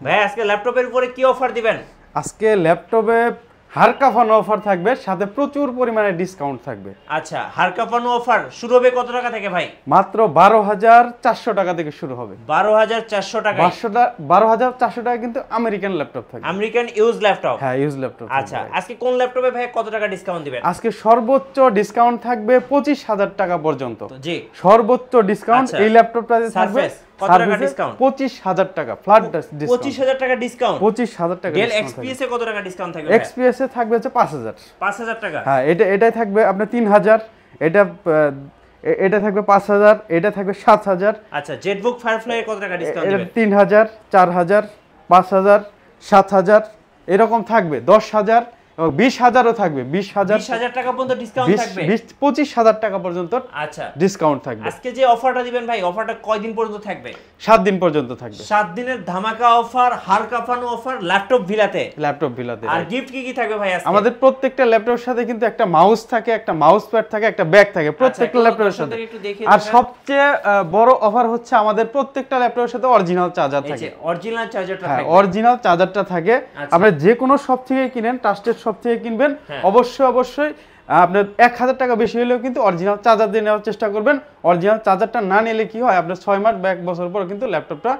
ভাই আজকে ল্যাপটপের উপরে কি অফার দিবেন? আজকে ল্যাপটপে হাড় কাঁপানো অফার থাকবে, সাথে প্রচুর পরিমাণে ডিসকাউন্ট থাকবে। আচ্ছা, হাড় কাঁপানো অফার শুরু হবে কত টাকা থেকে ভাই? মাত্র 12,400 টাকা থেকে শুরু হবে। 12,400 টাকা? 12,400 টাকা কিন্তু আমেরিকান ল্যাপটপ থাকবে। American use laptop? হ্যাঁ, ইউজ ল্যাপটপ। আচ্ছা, আজকে কোন ল্যাপটপে ভাই কত টাকা ডিসকাউন্ট দিবেন? আজকে সর্বোচ্চ ডিসকাউন্ট থাকবে 25,000 টাকা পর্যন্ত। জি, সর্বোচ্চ ডিসকাউন্ট এই ল্যাপটপটাতে থাকবে। কত টাকা ডিসকাউন্ট? 25,000 টাকা ফ্ল্যাট ডিসকাউন্ট। 25,000 টাকা ডিসকাউন্ট? 25,000 টাকা। ডেল এক্সপিএস এ কত টাকা ডিসকাউন্ট থাকবে? এক্সপিএস এ থাকবে হচ্ছে 5,000। 5,000 টাকা? হ্যাঁ, এটাই থাকবে আপনার 3,000, এটা থাকবে 5,000, এটা থাকবে 7,000। আচ্ছা, জেটবুক ফায়ারফ্লাই এর কত টাকা ডিসকাউন্ট দিবেন? 3,000, 4,000, 5,000, 7,000 এরকম থাকবে। 10,000 এবং 20,000ও থাকবে। 20,000 টাকা পর্যন্ত ডিসকাউন্ট থাকবে? 25,000 টাকা পর্যন্ত আচ্ছা ডিসকাউন্ট থাকবে। আজকে যে অফারটা দিবেন ভাই, অফারটা কয়দিন পর্যন্ত থাকবে? 7 দিন পর্যন্ত থাকবে। 7 দিনের ধামাকা অফার, হাড় কাঁপানো অফার ল্যাপটপ ভিলাতে। আর গিফট কি থাকবে ভাই আজকে? আমাদের প্রত্যেকটা ল্যাপটপের সাথে কিন্তু একটা মাউস থাকে, একটা মাউস প্যাড থাকে, একটা ব্যাগ থাকে প্রত্যেকটা ল্যাপটপের সাথে। আর সবচেয়ে বড় অফার হচ্ছে আমাদের প্রত্যেকটা ল্যাপটপের সাথে অরিজিনাল চার্জার থাকে। অরিজিনাল চার্জারটা থাকে? হ্যাঁ, অরিজিনাল চার্জারটা থাকে। আপনি যে কোনো শপ থেকে কিনেন, ট্রাস্টেড শপ থেকে কিনবেন, অবশ্যই আপনার 1,000 টাকা বেশি হলেও কিন্তু অরিজিনাল চার্জার দিয়ে নেওয়ার চেষ্টা করবেন। অরিজিনাল চার্জারটা না নিলে কি হয়, আপনার 6 মাস বা 1 বছর পর কিন্তু ল্যাপটপটা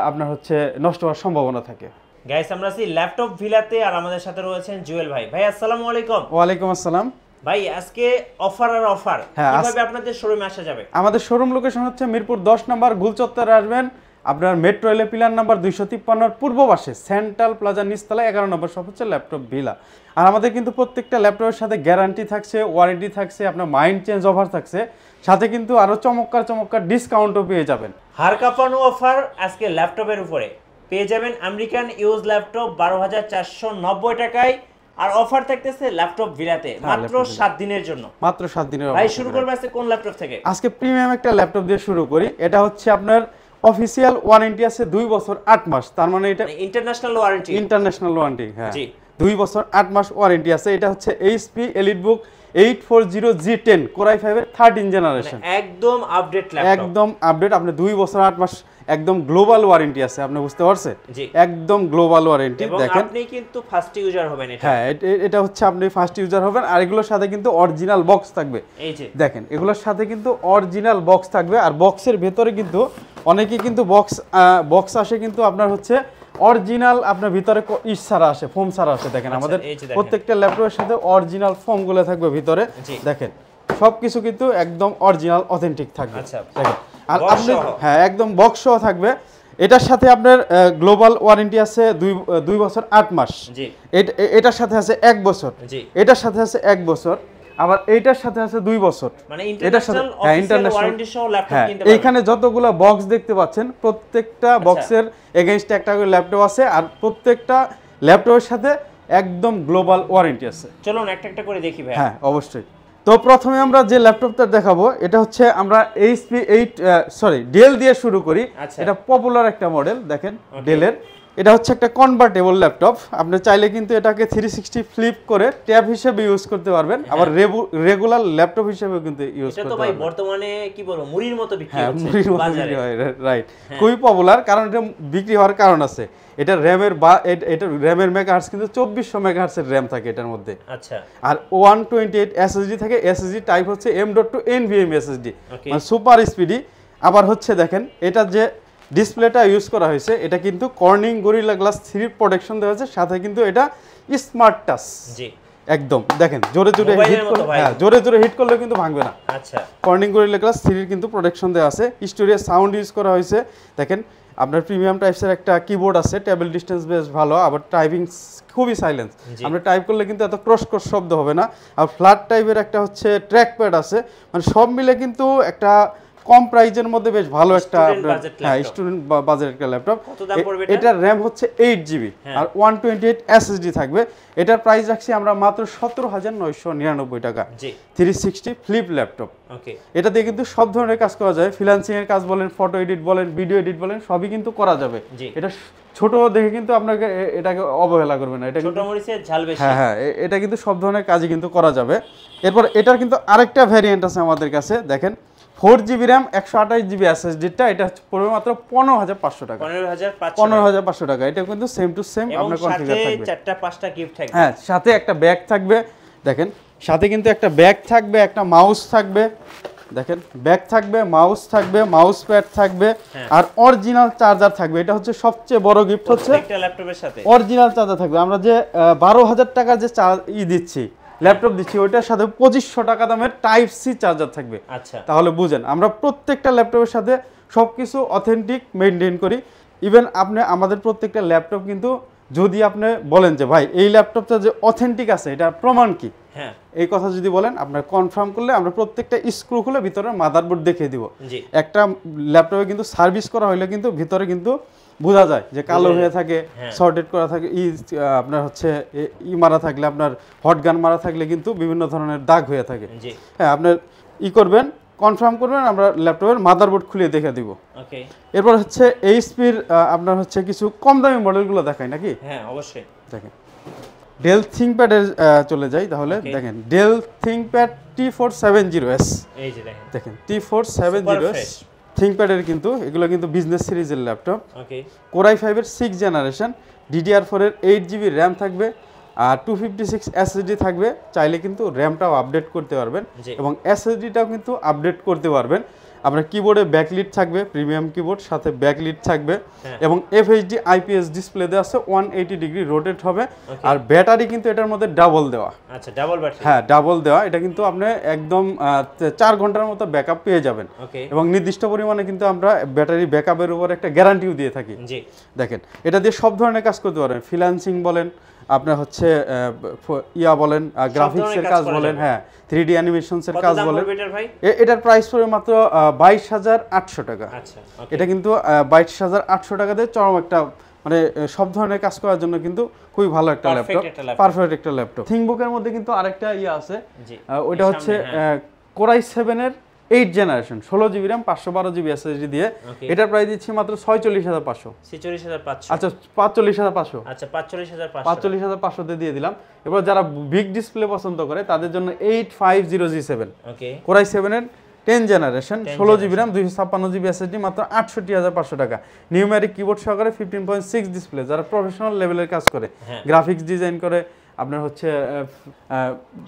আপনার হচ্ছে নষ্ট হওয়ার সম্ভাবনা থাকে। গাইস, আমরা আছি ল্যাপটপ ভিলাতে, আর আমাদের সাথে রয়েছেন জুয়েল ভাই। ভাই আসসালামু আলাইকুম। ওয়ালাইকুম আসসালাম। ভাই আজকে অফার আর অফার, কিভাবে আপনাদের শোরুমে আসা যাবে? আমাদের শোরুম লোকেশন হচ্ছে মিরপুর 10 নম্বর গুলচত্বরে আসবেন। আপনার মেট্রো রেলে পিলার নাম্বার 253 পূর্ব পাশে সেন্ট্রাল প্লাজা নিচতলা 11 নম্বর শপ হচ্ছে ল্যাপটপ ভিলা। আর আমাদের কিন্তু প্রত্যেকটা ল্যাপটপের সাথে গ্যারান্টি থাকছে, ওয়ারেন্টি থাকছে, আপনার মাইন্ড চেঞ্জ অফার থাকছে, সাথে কিন্তু আরো চমৎকার ডিসকাউন্টও পেয়ে যাবেন। হাড় কাঁপানো অফার আজকে ল্যাপটপের উপরে পেয়ে যাবেন আমেরিকান ইউজ ল্যাপটপ 12,490 টাকায়। আর অফার থাকতেছে ল্যাপটপ ভিলাতে মাত্র 7 দিনের জন্য। মাত্র 7 দিনের। ভাই শুরু করব আজকে কোন ল্যাপটপ থেকে? আজকে প্রিমিয়াম একটা ল্যাপটপ দিয়ে শুরু করি। এটা হচ্ছে আপনার অফিশিয়াল ওয়ারেন্টি আছে 2 বছর 8 মাস। তার মানে এটা ইন্টারন্যাশনাল ওয়ারেন্টি। ইন্টারন্যাশনাল ওয়ারেন্টি, হ্যাঁ। জি, 2 বছর 8 মাস ওয়ারেন্টি আছে। এটা হচ্ছে HP EliteBook 840G10 core i5 এর 13 জেনারেশন। একদম আপডেট ল্যাপটপ, একদম আপডেট। আপনি 2 বছর 8 মাস একদম গ্লোবাল ওয়ারেন্টি আছে, আপনি বুঝতে পারছেন? জি, একদম গ্লোবাল ওয়ারেন্টি। দেখেন আপনি কিন্তু ফার্স্ট ইউজার হবেন এটা। হ্যাঁ, এটা হচ্ছে আপনি ফার্স্ট ইউজার হবেন। আর এগুলোর সাথে কিন্তু অরিজিনাল বক্স থাকবে। এই যে দেখেন, এগুলোর সাথে কিন্তু অরিজিনাল বক্স থাকবে। আর বক্সের ভেতরে কিন্তু অনেকে কিন্তু বক্স আসে কিন্তু আপনার হচ্ছে অরিজিনাল, আপনার ভিতরে ইস ছাড়া আসে, ফোম ছাড়া আসে। দেখেন আমাদের প্রত্যেকটা ল্যাপটপের সাথে অরিজিনাল ফোমগুলো থাকবে ভিতরে। দেখেন সবকিছু কিন্তু একদম অরিজিনাল অথেন্টিক থাকবে। দেখেন, আর আপনি হ্যাঁ একদম বক্স সহ থাকবে। এটার সাথে আপনার গ্লোবাল ওয়ারেন্টি আছে 2 বছর 8 মাস। এটার সাথে আছে 1 বছর। এটার সাথে আছে 1 বছর, আবার এইটার সাথে আছে 2 বছর। মানে ইন্টারন্যাশনাল অফিশিয়াল ওয়ারেন্টি সহ ল্যাপটপ কিনতে পারবেন। এইখানে যতগুলো বক্স দেখতে পাচ্ছেন প্রত্যেকটা বক্সের এগেইনস্টে একটা করে ল্যাপটপ আছে, আর প্রত্যেকটা ল্যাপটপের সাথে একদম গ্লোবাল ওয়ারেন্টি আছে। চলুন একটা করে দেখি ভাই। হ্যাঁ, অবশ্যই। তো প্রথমে আমরা যে ল্যাপটপটা দেখাবো এটা হচ্ছে আমরা ডেল দিয়ে শুরু করি। এটা পপুলার একটা মডেল, দেখেন ডেলের। এটা হচ্ছে একটা কনভার্টেবল ল্যাপটপ। আপনি চাইলে কিন্তু এটাকে 360 ফ্লিপ করে ট্যাব হিসেবে ইউজ করতে পারবেন, আবার রেগুলার ল্যাপটপ হিসেবেও কিন্তু ইউজ করতে পারবেন। এটা তো ভাই বর্তমানে কি বলবো, মুড়ির মতো বিক্রি হচ্ছে বাজারে। রাইট, খুবই পপুলার। কারণ এটা বিক্রি হওয়ার কারণ আছে। এটা র্যামের মেগাহার্টজ কিন্তু 2400 মেগাহার্টজের র্যাম থাকে এটার মধ্যে। আচ্ছা, আর 128 এসএসডি থাকে। এসএসডি টাইপ হচ্ছে M.2 NVMe এসএসডি, মানে সুপার স্পিডি। আবার হচ্ছে দেখেন এটা যে ডিসপ্লেটা ইউজ করা হয়েছে, এটা কিন্তু কর্নিং গরিলা গ্লাস 3 প্রোটেকশন দেওয়া হয়েছে, সাথে কিন্তু এটা স্মার্ট টাচ। জি, একদম দেখেন জোরে হিট করলে কিন্তু ভাঙবে না। আচ্ছা, কর্নিং গরিলা গ্লাস 3 কিন্তু প্রোটেকশন দেওয়া আছে। স্টোরিয়া সাউন্ড ইউজ করা হয়েছে। দেখেন আপনার প্রিমিয়াম টাইপসের একটা কিবোর্ড আছে, টেবিল ডিস্টেন্স বেশ ভালো, আবার টাইপিং খুবই সাইলেন্স। আমরা টাইপ করলে কিন্তু এত ক্রস শব্দ হবে না। আর ফ্ল্যাট টাইপের একটা হচ্ছে ট্র্যাক প্যাড আছে। মানে সব মিলে কিন্তু একটা কম প্রাইজের মধ্যে বেশ ভালো একটা স্টুডেন্ট বাজেটের একটা ল্যাপটপ। এটার র্যাম হচ্ছে 8GB আর 128 এসএসডি থাকবে। এটার প্রাইস রাখছি আমরা মাত্র 17,999 টাকা। 360 ফ্লিপ ল্যাপটপ। এটা দিয়ে কিন্তু সব ধরনের কাজ করা যায়। ফ্রিল্যান্সিং এর কাজ বলেন, ফটো এডিট বলেন, ভিডিও এডিট বলেন, সবই কিন্তু করা যাবে। এটা ছোট দেখে কিন্তু আপনাকে এটাকে অবহেলা করবে না। এটা ছোট মরিচের ঝাল বেশি। হ্যাঁ, এটা কিন্তু সব ধরনের কাজই কিন্তু করা যাবে। এরপর এটার কিন্তু আরেকটা ভ্যারিয়েন্ট আছে আমাদের কাছে। দেখেন 4GB RAM 128GB SSD-টা এটা হচ্ছে পড়বে মাত্র 15500 টাকা। 15500 টাকা। এটা কিন্তু সেম টু সেম আপনার কনফিগার থাকবে। সাথে 4টা 5টা গিফট থাকবে। হ্যাঁ, সাথে একটা ব্যাগ থাকবে। দেখেন সাথে কিন্তু একটা ব্যাগ থাকবে, একটা মাউস থাকবে। দেখেন ব্যাগ থাকবে, মাউস থাকবে, মাউস প্যাড থাকবে, আর অরিজিনাল চার্জার থাকবে। এটা হচ্ছে সবচেয়ে বড় গিফট, হচ্ছে একটা ল্যাপটপের সাথে অরিজিনাল চার্জার থাকবে। আমরা যে 12000 টাকার যে দিচ্ছি, ল্যাপটপ দিচ্ছি, ওইটার সাথে 2500 টাকা দামের টাইপ সি চার্জার থাকবে। আচ্ছা, তাহলে বুঝেন আমরা প্রত্যেকটা ল্যাপটপের সাথে সবকিছু অথেন্টিক মেনটেন করি। ইভেন আপনি আমাদের প্রত্যেকটা ল্যাপটপ কিন্তু যদি আপনি বলেন যে ভাই এই ল্যাপটপটা যে অথেন্টিক আছে, এটা প্রমাণ কি, হ্যাঁ এই কথা যদি বলেন, আপনার কনফার্ম করলে আমরা প্রত্যেকটা স্ক্রু খুলে ভিতরে মাদারবোর্ড দেখিয়ে দিব। একটা ল্যাপটপে কিন্তু সার্ভিস করা হলে কিন্তু ভিতরে কিন্তু বোঝা যায় যে কালো হয়ে থাকে, সর্টেড করা থাকে, আপনার হচ্ছে মারা থাকলে, আপনার হট গান মারা থাকলে কিন্তু বিভিন্ন ধরনের দাগ হয়ে থাকে। হ্যাঁ, আপনার করবেন, কনফার্ম করবেন, আমরা ল্যাপটপের মাদারবোর্ড খুলে দেখে দিব। ওকে, এরপর হচ্ছে এইচপির আপনার হচ্ছে কিছু কম দামি মডেলগুলো দেখাই নাকি? হ্যাঁ অবশ্যই। দেখেন ডেল থিংকপ্যাডের চলে যাই তাহলে। দেখেন ডেল থিংকপ্যাড T470S, এই যে দেখেন T470S থিংকপ্যাডের কিন্তু এগুলো কিন্তু বিজনেস সিরিজের ল্যাপটপ। ওকে, Core i5-এর 6th জেনারেশন, DDR4-এর 8GB র্যাম থাকবে, আর 256 SSD থাকবে। চাইলে কিন্তু র্যামটাও আপডেট করতে পারবেন এবং SSD-টাও কিন্তু আপডেট করতে পারবেন। আপনার কিবোর্ডে ব্যাকলিট থাকবে, প্রিমিয়াম কিবোর্ড, সাথে ব্যাকলিট থাকবে এবং FHD IPS ডিসপ্লে দেওয়া আছে, 180 ডিগ্রি রোটেট হবে। আর ব্যাটারি কিন্তু এটার মধ্যে ডাবল দেওয়া। আচ্ছা, ডাবল ব্যাটারি? হ্যাঁ, ডাবল দেওয়া। এটা কিন্তু আপনি একদম 4 ঘন্টার মতো ব্যাকআপ পেয়ে যাবেন এবং নির্দিষ্ট পরিমাণে কিন্তু আমরা ব্যাটারি ব্যাকআপের উপর একটা গ্যারান্টিও দিয়ে থাকি। দেখেন এটা দিয়ে সব ধরনের কাজ করতে পারবেন, ফ্রিল্যান্সিং বলেন, আপনার হচ্ছে বলেন, গ্রাফিক্সের কাজ বলেন, হ্যাঁ 3D অ্যানিমেশনসের কাজ বলেন। এটার প্রাইস পড়বে মাত্র 22800 টাকা। এটা কিন্তু 22800 টাকা দিয়ে চরম একটা, মানে সব ধরনের কাজ করার জন্য কিন্তু খুবই ভালো একটা ল্যাপটপ, পারফেক্ট একটা ল্যাপটপ। থিংকবুকের মধ্যে কিন্তু আরেকটা আছে, ওইটা হচ্ছে Core i7-এর 8th generation, 16GB RAM 512GB SSD দিয়ে। এটার প্রাইস দিচ্ছি মাত্র 46500। 46500? আচ্ছা 45500। আচ্ছা 45500, 45500 দিয়ে দিলাম। এবার যারা বিগ ডিসপ্লে পছন্দ করে তাদের জন্য 8550G7, ওকে, Core i7-এর 10th generation, 16GB RAM 256GB SSD, মাত্র 68500 টাকা। নিউমেরিক কিবোর্ড সহকারে 15.6 ডিসপ্লে। যারা প্রফেশনাল লেভেলের কাজ করে, গ্রাফিক্স ডিজাইন করে, আপনার হচ্ছে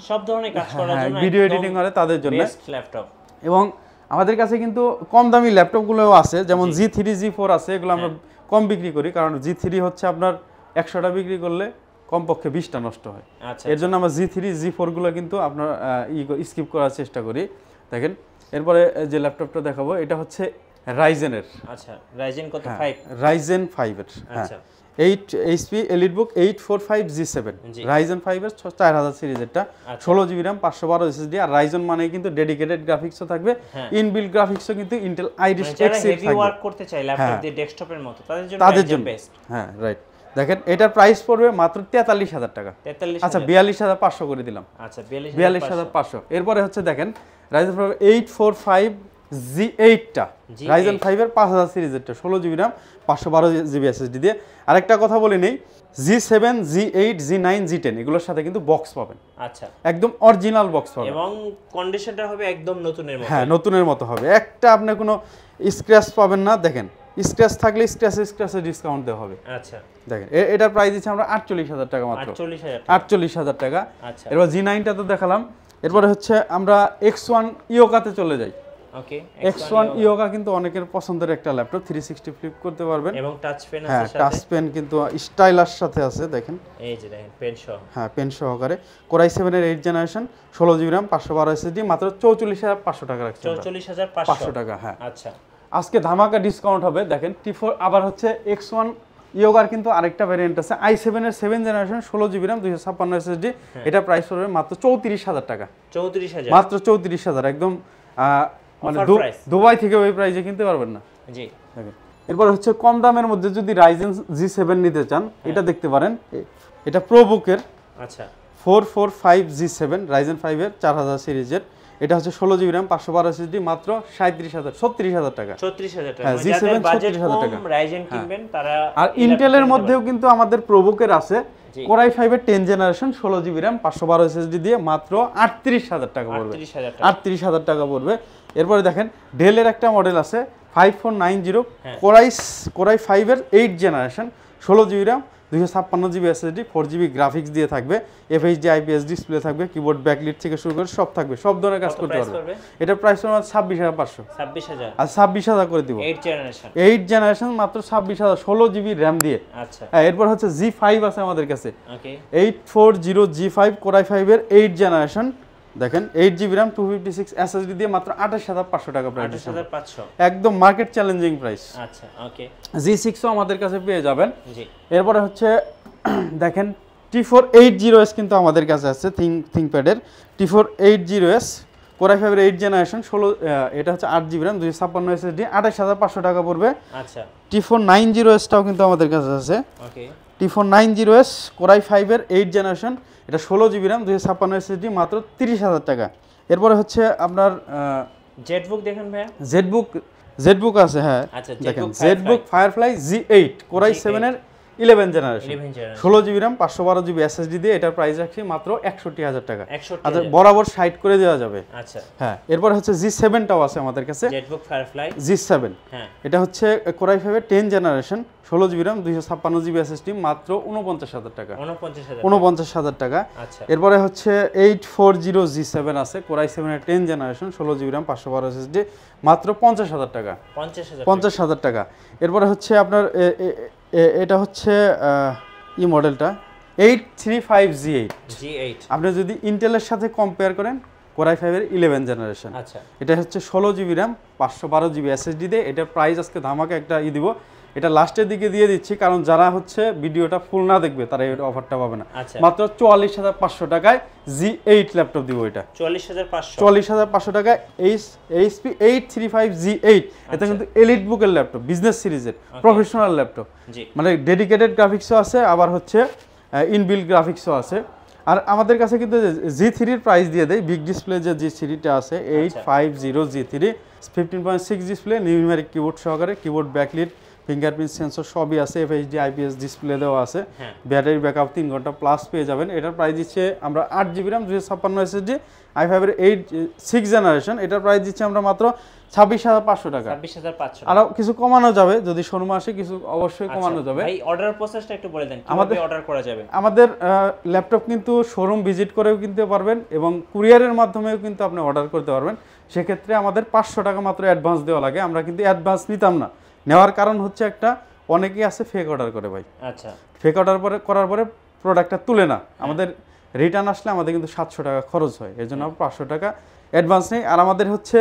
সব ধরনের কাজ করার জন্য, ভিডিও এডিটিং করে, তাদের জন্য বেস্ট ল্যাপটপ। এবং আমাদের কাছে কিন্তু কম দামি ল্যাপটপগুলোও আছে, যেমন G3 G4 আছে। এগুলো আমরা কম বিক্রি করি, কারণ G3 হচ্ছে আপনার 100টা বিক্রি করলে কমপক্ষে 20টা নষ্ট হয়। এর জন্য আমরা G3 G4 গুলো কিন্তু আপনার স্কিপ করার চেষ্টা করি। দেখেন এরপরে যে ল্যাপটপটা দেখাবো, এটা হচ্ছে রাইজেনের। আচ্ছা, রাইজেন কত? 5? রাইজেন 5-এর, হ্যাঁ 8 HP EliteBook 845G7, রাইজেন 5-এর 4000 সিরিজেরটা, 16GB RAM 512 SSD। আর রাইজন মানে কিন্তু ডেডিকেটেড গ্রাফিক্সও থাকবে, ইনবিল্ট গ্রাফিক্সও কিন্তু ইন্টেল আইরিশ Xe থাকবে। ওয়ার্ক করতে চাই ল্যাপটপ দিয়ে ডেস্কটপের মতো, তাদের জন্য বেস্ট। হ্যাঁ রাইট। দেখেন এটার প্রাইস পড়বে মাত্র 43000 টাকা। আচ্ছা 42500 করে দিলাম। আচ্ছা 42500। এরপরে হচ্ছে দেখেন রাইজেন 845G8টা, রাইজেন 5-এর 5000 সিরিজেরটা, 16GB RAM 512GB SSD দিয়ে। আরেকটা কথা বলে নেই, G7 G8 G9 G10 এগুলোর সাথে কিন্তু বক্স পাবেন। আচ্ছা, একদম অরিজিনাল বক্স পাবেন এবং কন্ডিশনটা হবে একদম নতুনের মতো। হ্যাঁ, নতুনের মতো হবে। একটা আপনি কোনো স্ক্র্যাচ পাবেন না। দেখেন স্ক্র্যাচ থাকলে স্ক্র্যাচে ডিসকাউন্ট দেওয়া হবে। আচ্ছা, দেখেন এটার প্রাইস দিচ্ছি আমরা 48000 টাকা মাত্র। 48000 টাকা। আচ্ছা, এরপর G9টা তো দেখালাম। এরপরে হচ্ছে আমরা X1 ইয়োকাতে চলে যাই। ওকে, X1 ইয়োকা কিন্তু অনেকের পছন্দের একটা ল্যাপটপ, 360 ফ্লিপ করতে পারবেন এবং টাচ পেন আছে সাথে। হ্যাঁ, টাচ পেন কিন্তু স্টাইলার সাথে আছে। দেখেন এই যে দেখেন পেন সহ, হ্যাঁ পেন সহকারে। Core i7-এর 8th generation, 16GB RAM 512 SSD, মাত্র 44500 টাকা রাখছি। 44500 টাকা, হ্যাঁ। আচ্ছা, আজকে ধামাকা ডিসকাউন্ট হবে। দেখেন T4 আবার হচ্ছে X1 ইয়োগার কিন্তু আরেকটা ভ্যারিয়েন্ট আছে, i7-এর 7th generation, 16GB RAM 256 SSD। এটা প্রাইস পড়বে মাত্র 34000 টাকা। 34000, মাত্র 34000। একদম মানে দুবাই থেকে ওই প্রাইসে কিনতে পারবেন না। জি, দেখেন এরপর হচ্ছে কম দামের মধ্যে যদি রাইজেন G7 নিতে চান, এটা দেখতে পারেন। এটা প্রোবুকের, আচ্ছা 445G7 রাইজেন 5-এর 4000 সিরিজের। এটা হচ্ছে 16GB RAM 512 SSD, মাত্র 37000 টাকা। 34000 টাকা। হ্যাঁ, G7 37000 টাকা রাইজেন কিনবেন তারা। আর ইন্টেলের মধ্যেও কিন্তু আমাদের প্রোবুকের আছে, Core i5-এর 10th generation, 16GB RAM 512 SSD দিয়ে, মাত্র 38000 টাকা পড়বে। 38000 টাকা পড়বে। এরপরে দেখেন ডেলের একটা মডেল আছে 5490 হ্যাঁ। কোরাই 5 এর 8 generation 16 GB RAM 256 GB SSD 4 GB graphics দিয়ে থাকবে এফএইচডি আইপিএস ডিসপ্লে থাকবে কিবোর্ড ব্যাকলিট থেকে শুরু করে সব থাকবে সব ধরনের কাজ কত করতে প্রাইস পারবে পড়বে? এটা প্রাইস হলো 26500 26000 আর 26000 করে দিব 8 জেনারেশন 8 জেনারেশন মাত্র 26000 16 জিবি র্যাম দিয়ে। আচ্ছা হ্যাঁ এরপর হচ্ছে জি5 আছে আমাদের কাছে ওকে 840 জি5 কোরাই 5 এর 8 জেনারেশন দেখেন 8 জিবি র্যাম 256 এসএসডি দিয়ে মাত্র 28500 টাকা প্রাইস 28500 একদম মার্কেট চ্যালেঞ্জিং প্রাইস। আচ্ছা ওকে জি6 ও আমাদের কাছে পেয়ে যাবেন। জি এরপরে হচ্ছে দেখেন T480S কিন্তু আমাদের কাছে আছে থিংকপ্যাডের T480S কোরাই 5 এর 8 জেনারেশন 16 এটা হচ্ছে 8 জিবি র্যাম 256 এসএসডি 28500 টাকা পড়বে। আচ্ছা T490S টাও কিন্তু আমাদের কাছে আছে ওকে T490S কোরাই 5 এর 8 জেনারেশন এটা 16 জিবি র্যাম 256 এসএসডি মাত্র 30000 টাকা। এরপরে হচ্ছে আপনার জেটবুক দেখেন ভাই জেটবুক আছে হ্যাঁ আচ্ছা দেখেন জেটবুক ফায়ারফ্লাই G8 কোরাই 7 এর 11 generation 16 GB RAM 512 GB SSD দিয়ে এটার প্রাইস রাখছি মাত্র 61000 টাকা। 61 আচ্ছা বরাবর 60 করে দেওয়া যাবে। আচ্ছা হ্যাঁ এরপর হচ্ছে G7 টাও আছে আমাদের কাছে জেটবুক ফায়ারফ্লাই G7 হ্যাঁ এটা হচ্ছে কোরাই 5 এর 10 generation 16 GB RAM 256 GB SSD মাত্র 49000 টাকা 49000 টাকা। আচ্ছা এরপরে হচ্ছে 840 G7 আছে কোরাই 7 এর 10 জেনারেশন 16 জিবি র্যাম 512 এসএসডি মাত্র 50000 টাকা 50000 টাকা। এরপরে হচ্ছে আপনার এটা হচ্ছে ই মডেলটা 835G8 আপনি যদি ইন্টেলের সাথে কম্পেয়ার করেন কোরাই 5 এর 11 জেনারেশন আচ্ছা এটা হচ্ছে 16 জিবি র্যাম 512 জিবি এসএসডি দিয়ে এটার প্রাইস আজকে ধামাকা একটা দিব এটা লাস্টের দিকে দিয়ে দিচ্ছি কারণ যারা হচ্ছে ভিডিওটা ফুল না দেখবে তারা এই অফারটা পাবে না। মাত্র 44500 টাকায় G8 ল্যাপটপ দিব এটা 44500 টাকায় HP 835G8 এটা কিন্তু এলিট বুকের ল্যাপটপ বিজনেস সিরিজের প্রফেশনাল ল্যাপটপ মানে ডেডিকেটেড গ্রাফিক্সও আছে আবার হচ্ছে ইনবিল্ট গ্রাফিক্সও আছে। আর আমাদের কাছে কিন্তু G3 এর প্রাইস দিয়ে দেয় বিগ ডিসপ্লে যে G3টা আছে 850G3 15.6 ডিসপ্লে নিউমেরিক কিবোর্ড সহকারে কিবোর্ড ব্যাকলিট ফিঙ্গারপ্রিন্ট সেন্সর সবই আছে এফএইচডি আইপিএস ডিসপ্লে দেওয়া আছে ব্যাটারি ব্যাকআপ 3 ঘন্টা প্লাস পেয়ে যাবেন। এটার প্রাইস দিচ্ছে আমরা 8 জিবি র্যাম 256 এসএসডি i5 এর 6 জেনারেশন এটার প্রাইস দিচ্ছে আমরা মাত্র 26500 টাকা 26500 আরো কিছু কমানো যাবে যদি শোরুমে আসে কিছু অবশ্যই কমানো যাবে। ভাই অর্ডার প্রসেসটা একটু বলে দেন কিভাবে অর্ডার করা যাবে? আমাদের ল্যাপটপ কিন্তু শোরুম ভিজিট করেও কিনতে পারবেন এবং কুরিয়ারের মাধ্যমেও কিন্তু আপনি অর্ডার করতে পারবেন। সেক্ষেত্রে আমাদের 500 টাকা মাত্র অ্যাডভান্স দেওয়া লাগে আমরা কিন্তু অ্যাডভান্স নিতাম না নেওয়ার কারণ হচ্ছে একটা অনেকেই আছে ফেক অর্ডার করে ভাই আচ্ছা ফেক অর্ডার করার পরে প্রোডাক্টটা তুলে না আমাদের রিটার্ন আসলে আমাদের কিন্তু 700 টাকা খরচ হয় এর জন্য 500 টাকা অ্যাডভান্স নেই। আর আমাদের হচ্ছে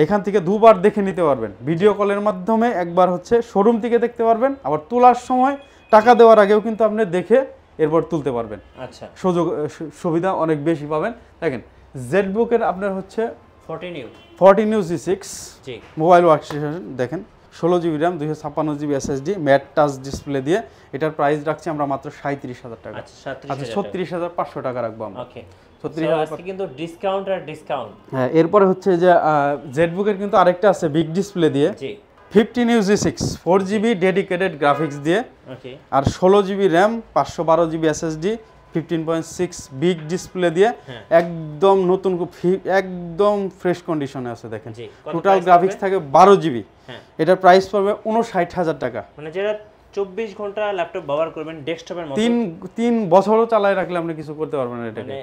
এখান থেকে দুবার দেখে নিতে পারবেন ভিডিও কলের মাধ্যমে একবার হচ্ছে শোরুম থেকে দেখতে পারবেন আবার তোলার সময় টাকা দেওয়ার আগেও কিন্তু আপনি দেখে এরপর তুলতে পারবেন। আচ্ছা সুবিধা অনেক বেশি পাবেন। দেখেন জেটবুকের আপনার হচ্ছে 14 নিউ G6 মোবাইল ওয়ার্কস্টেশন দেখেন 16 GB RAM 256 GB SSD mat touch display দিয়ে এটার প্রাইস রাখছি আমরা মাত্র 37000 টাকা। আচ্ছা 36500 টাকা রাখবো আমরা। ওকে 37000 আজকে কিন্তু ডিসকাউন্ট আর ডিসকাউন্ট। হ্যাঁ এরপরে হচ্ছে যে জেটবুকের কিন্তু আরেকটা আছে বিগ ডিসপ্লে দিয়ে 15 new G6 4GB dedicated graphics দিয়ে ওকে আর 16 GB RAM 512 GB SSD 15.6 big display দিয়ে একদম নতুন একদম ফ্রেশ কন্ডিশনে আছে দেখেন টোটাল গ্রাফিক্স থাকে 12 জিবি এটার প্রাইস পড়বে 59000 টাকা মানে যেটা 24 ঘন্টা ল্যাপটপ ব্যবহার করবেন ডেস্কটপের মতো 3 বছরও চালায় রাখলে আপনি কিছু করতে পারবেন না এটাকে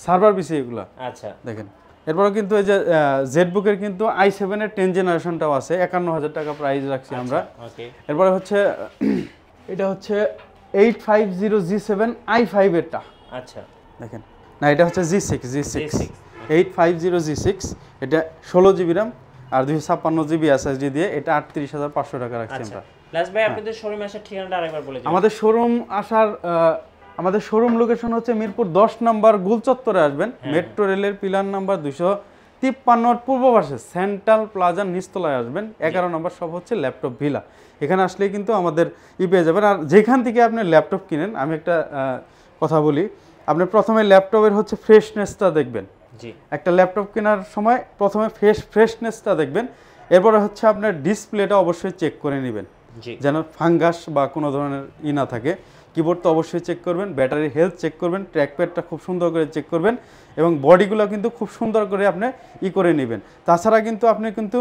সার্ভার পিসি এগুলা। আচ্ছা দেখেন এরপরে কিন্তু এই যে জেটবুকের কিন্তু i7 এর 10 জেনারেশনটাও আছে 51000 টাকা প্রাইস রাখছি আমরা। ওকে এরপরে হচ্ছে এটা হচ্ছে 850G7 i5 এরটা আচ্ছা দেখেন না এটা হচ্ছে G6 850G6 এটা 16 জিবি র্যাম আর 256 জিবি এসএসডি দিয়ে এটা 38500 টাকা রাখছি আমরা। লাস্ট ভাই আপনাদের শোরুমে আসার ঠিকানাটা আরেকবার বলে দিন। আমাদের শোরুম লোকেশন হচ্ছে মিরপুর 10 নম্বর গুলচত্বরে আসবেন মেট্রো রেলের পিলার নাম্বার 253 পূর্ব পাশে সেন্ট্রাল প্লাজার নিচতলায় আসবেন 11 নম্বর সব হচ্ছে ল্যাপটপ ভিলা এখানে আসলেই কিন্তু আমাদের পেয়ে যাবেন। আর যেখান থেকে আপনি ল্যাপটপ কিনেন আমি একটা কথা বলি আপনি প্রথমে ল্যাপটপের হচ্ছে ফ্রেশনেসটা দেখবেন একটা ল্যাপটপ কেনার সময় প্রথমে ফ্রেশনেসটা দেখবেন এরপরে হচ্ছে আপনার ডিসপ্লেটা অবশ্যই চেক করে নেবেন যেন ফাঙ্গাস বা কোনো ধরনের না থাকে কিবোর্ড তো অবশ্যই চেক করবেন, ব্যাটারির হেলথ চেক করবেন, ট্র্যাকপ্যাডটা খুব সুন্দর করে চেক করবেন এবং বডিগুলো কিন্তু খুব সুন্দর করে আপনি করে নেবেন। তাছাড়া কিন্তু আপনি কিন্তু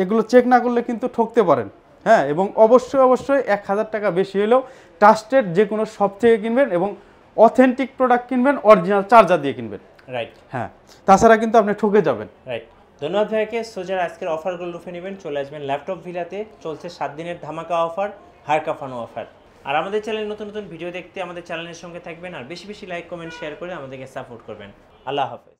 এগুলো চেক না করলে কিন্তু ঠকতে পারেন। হ্যাঁ, এবং অবশ্যই 1000 টাকা বেশি হলেও ট্রাস্টেড যে কোনো শপ থেকে কিনবেন এবং অথেন্টিক প্রোডাক্ট কিনবেন, অরিজিনাল চার্জার দিয়ে কিনবেন। রাইট। হ্যাঁ, তাছাড়া কিন্তু আপনি ঠকে যাবেন। রাইট। ধন্যবাদ ভাইকে। সোজার আজকের অফারগুলো লুফে নেবেন, চলে আসবেন ল্যাপটপ ভিলাতে। চলছে 7 দিনের ধামাকা অফার, হাড় কাঁপানো অফার। আর আমাদের চ্যানেলে নতুন নতুন ভিডিও দেখতে আমাদের চ্যানেলের সঙ্গে থাকবেন, আর বেশি বেশি লাইক কমেন্ট শেয়ার করে আমাদেরকে সাপোর্ট করবেন। আল্লাহ হাফেজ।